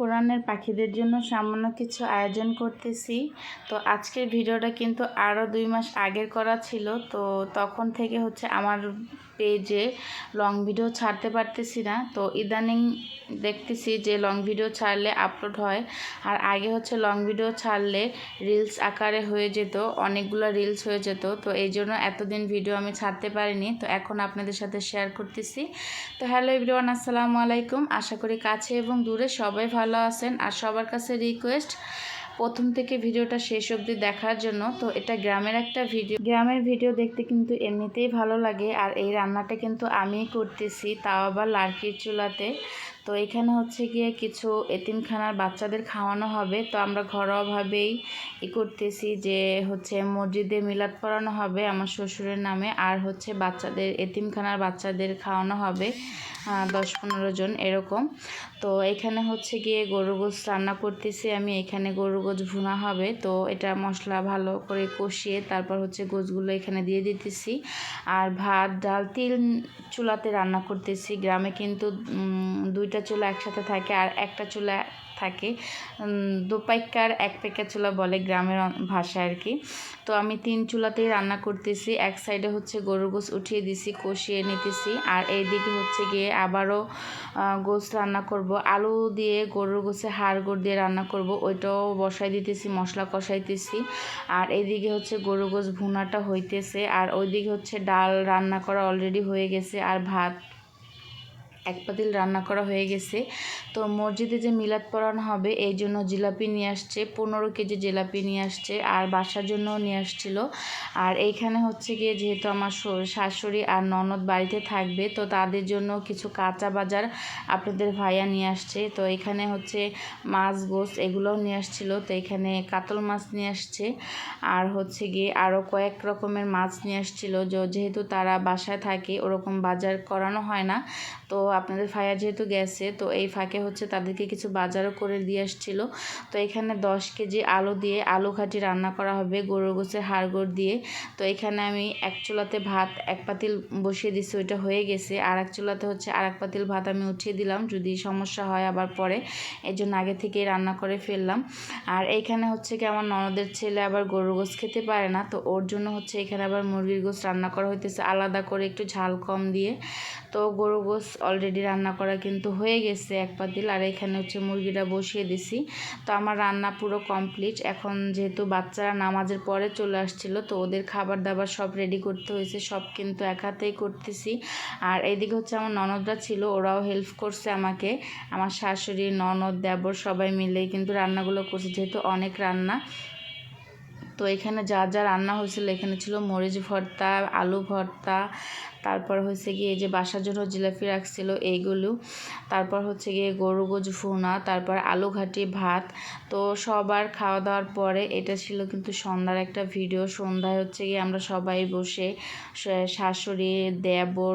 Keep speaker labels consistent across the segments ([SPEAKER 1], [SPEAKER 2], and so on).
[SPEAKER 1] কোরআনের পাখিদের জন্য সামান্য কিছু আয়োজন করতেছি। তো আজকের ভিডিওটা কিন্তু আরও 2 মাস আগের করা ছিল। তো তখন থেকে আমার পেজে লং ভিডিও ছাড়তে পারতেছি না। তো ইদানিং দেখতেছি যে লং ভিডিও ছাড়লে আপলোড হয়, আর আগে লং ভিডিও ছাড়লে রিলস আকারে হয়ে যেত, অনেকগুলো রিলস হয়ে যেত। তো এই জন্য এতদিন ভিডিও আমি ছাড়তে পারিনি। তো এখন আপনাদের সাথে শেয়ার করতেছি। তো হ্যালো এভরিওয়ান, আসসালামু আলাইকুম। আশা করি কাছে এবং দূরে সবাই ভালো আছেন। আর সবার কাছে রিকোয়েস্ট প্রথম থেকে ভিডিওটা শেষ অবধি দেখার জন্য। তো এটা গ্রামের একটা ভিডিও, গ্রামের ভিডিও দেখতে কিন্তু এমনিতেই ভালো লাগে। আর এই রান্নাটা কিন্তু আমিই করতেছি, তাও আবার লার্কির চুলাতে। তো এখানে গিয়ে কিছু এতিমখানার বাচ্চাদের খাওয়ানো হবে। তো আমরা ঘরোয়াভাবেই করতেছি যে মসজিদে মিলাদ পড়ানো হবে আমার শ্বশুরের নামে, আর বাচ্চাদের এতিমখানার বাচ্চাদের খাওয়ানো হবে 10-15 জন এরকম। তো এখানে গিয়ে গরুর গোশত রান্না করতেছি আমি। এখানে গরুর গোশত ভুনা হবে। তো এটা মশলা ভালো করে কষিয়ে তারপর গোশতগুলো এখানে দিয়ে দিতেছি। আর ভাত ডাল 3 চুলাতে রান্না করতেছি। গ্রামে কিন্তু 2টা চুলা একসাথে থাকে, আর একটা চুলা থাকে দোপাইকার 1 পেকা চুলা বলে গ্রামের ভাষায় আর কি। তো আমি 3 চুলাতেই রান্না করতেছি। এক সাইডে গরুর গোশত উঠিয়ে দিছি, কষিয়ে নিতেছি। আর এইদিকে গিয়ে আবারও গোশত রান্না করব, আলু দিয়ে গরুর গোশে হাড় গোড় দিয়ে রান্না করব, ওইটাও বসাই দিতেছি, মশলা কষাইতেছি। আর এইদিকে গরুর গোশত ভুনাটা হইতেছে, আর ওইদিকে ডাল রান্না করা অলরেডি হয়ে গেছে, আর ভাত 1 পাতিল রান্না করা হয়ে গেছে। তো মসজিদে যে মিলাদ পড়ানো হবে এই জন্য জিলাপি নিয়ে আসছে, 15 কেজি জিলাপি নিয়ে আসছে, আর বাসার জন্যও নিয়ে আসছিল। আর এইখানে গিয়ে যেহেতু আমার শাশুড়ি আর ননদ বাড়িতে থাকবে, তো তাদের জন্য কিছু কাঁচা বাজার আপনাদের ভাইয়া নিয়ে আসছে। তো এখানে মাছ গোশত এগুলোও নিয়ে আসছিল। তো এখানে কাতল মাছ নিয়ে আসছে, আর গিয়ে আরও কয়েক রকমের মাছ নিয়ে আসছিল। যেহেতু তারা বাসায় থাকে, ওরকম বাজার করানো হয় না। তো আপনাদের ভাইয়া যেহেতু গেছে, তো এই ফাঁকে তাদেরকে কিছু বাজারও করে দিয়ে আসছিলো। তো এখানে 10 কেজি আলু দিয়ে আলু ঘাটি রান্না করা হবে গরুর গোশে হাড়গোড় দিয়ে। তো এখানে আমি এক চুলাতে ভাত 1 পাতিল বসিয়ে দিছি, ওইটা হয়ে গেছে। আর এক চুলাতে আর 1 পাতিল ভাত আমি উঠিয়ে দিলাম, যদি সমস্যা হয় আবার পরে, এই জন্য আগে থেকেই রান্না করে ফেললাম। আর এইখানে কি আমার ননদের ছেলে আবার গরুর গোশত খেতে পারে না, তো ওর জন্য এখানে আবার মুরগির গোশত রান্না করা হইতেছে আলাদা করে, একটু ঝাল কম দিয়ে। তো গরুর গোশত অলরেডি রান্না করা কিন্তু হয়ে গেছে 1 পাতিল, আর এখানে মুরগিটা বসিয়ে দিছি। তো আমার রান্না পুরো কমপ্লিট। এখন যেহেতু বাচ্চারা নামাজের পরে চলে আসছিল, তো ওদের খাবার দাবার সব রেডি করতে হয়েছে, সব কিন্তু এক হাতেই করতেছি। আর এইদিকে আমার ননদরা ছিল, ওরাও হেল্প করছে আমাকে। আমার শাশুড়ি, ননদ, দেবর সবাই মিলেই কিন্তু রান্নাগুলো করছে, যেহেতু অনেক রান্না। তো এখানে যা যা রান্না হয়েছিল, এখানে ছিল মরিচ ভর্তা, আলু ভর্তা, তারপর গিয়ে এই যে বাসার জন্য জিলাপি রাখছিল এইগুলো, তারপর গিয়ে গরু গোশত ভুনা, তারপর আলু ঘাটি ভাত। তো সবার খাওয়া দাওয়ার পরে এটা ছিল কিন্তু সন্ধ্যার একটা ভিডিও। সন্ধ্যায় গিয়ে আমরা সবাই বসে, শাশুড়ি, দেবর,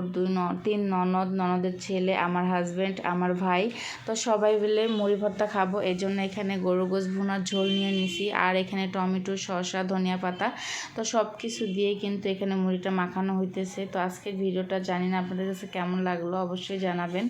[SPEAKER 1] 3 ননদ, ননদের ছেলে, আমার হাজব্যান্ড, আমার ভাই, তো সবাই মিলে মুড়ি ভর্তা খাবো। এই জন্য এখানে গরু গোশত ভুনার ঝোল নিয়ে নিছি, আর এখানে টমেটো, শসা, ধনিয়া পাতা, তো সব কিছু দিয়ে কিন্তু এখানে মুড়িটা মাখানো হইতেছে। তো আজকের ভিডিওটা জানি না আপনাদের কাছে কেমন লাগলো, অবশ্যই জানাবেন।